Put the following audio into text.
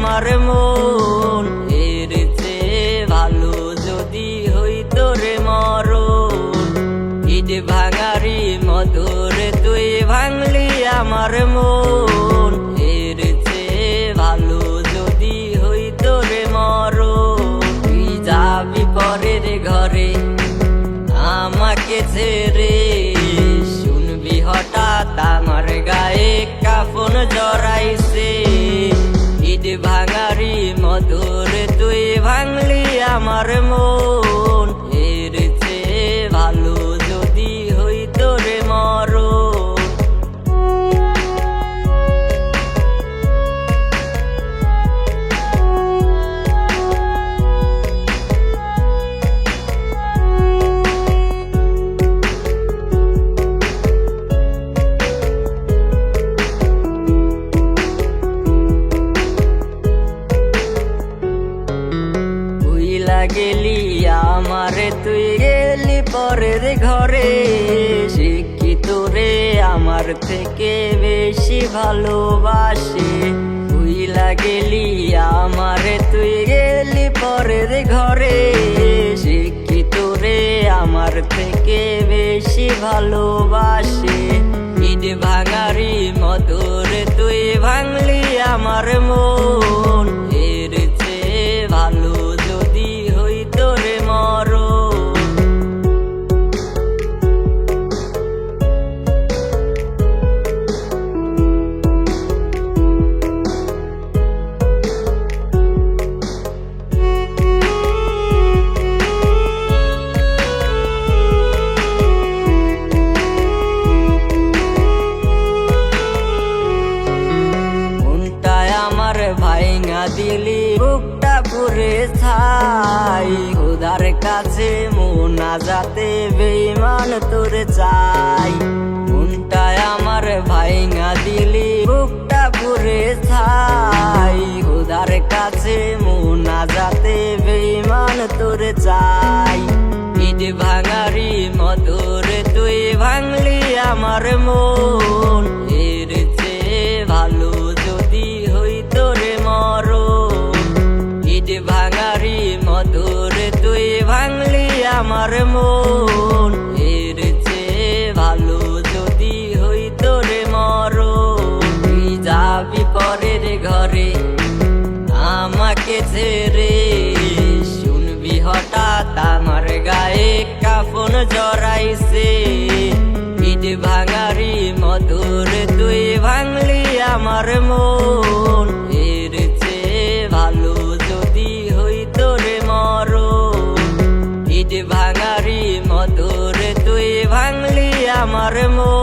আমার মন। এর চেয়ে ভালো যদি হইতো রে মরণ। ইট ভাঙারি মধুরে তুই ভাঙলি আমার মন। এর চেয়ে ভালো যদি হইতো রে মরণ। তুই যাবি পরের ঘরে আমাকে ছেড়ে, শুনবি হঠাৎ আমার গায়ে কাফন জড়াইছে। ইট ভাঙারি মধুরে তুই ভাঙলি আমার মন। এর চেয়ে ভালো যদি হইতো রে মরণ। গেলি আমারে তুই গেলি পরের ঘরে, শিক্ষিত রে আমার থেকে বেশি ভালোবাসে। বুইলা গেলি আমারে তুই গেলি পরের ঘরে, শিক্ষিত রে আমার থেকে বেশি ভালোবাসে। ইট ভাঙারি মধুরে তুই ভাঙলি আমার মন। এর চেয়ে ভালো যদি হইতো রে মরণ। মনটায় আমার ভাইঙা দিলি, বুকটা পুরে ছাই। খোদার কাছে মোনাজাতে বেঈমান তোর চাই। মনটায় আমার ভাইঙা দিলি, বুকটা পুরে ছাই। খোদার কাছে মোনাজাতে বেঈমান তোর চাই। ইট ভাঙারি মধুরে তুই ভাঙলি আমার মন। এর চেয়ে ভালো যদি হইতো রে মরণ। ইট ভাঙারি মধুরে তুই ভাঙলি আমার মন। এর চেয়ে ভালো যদি হইতো রে মরণ। তুই যাবি পরের ঘরে আমাকে ছেড়ে, শুনবি হঠাৎ আমার গায়ে কাফন জড়াইছে। ইট ভাঙারি মধুরে তুই ভাঙলি আমার মন। এর চেয়ে ভালো যদি হইতো রে মরণ। ইট ভাঙারি মধুরে তুই ভাঙলি আমার মন।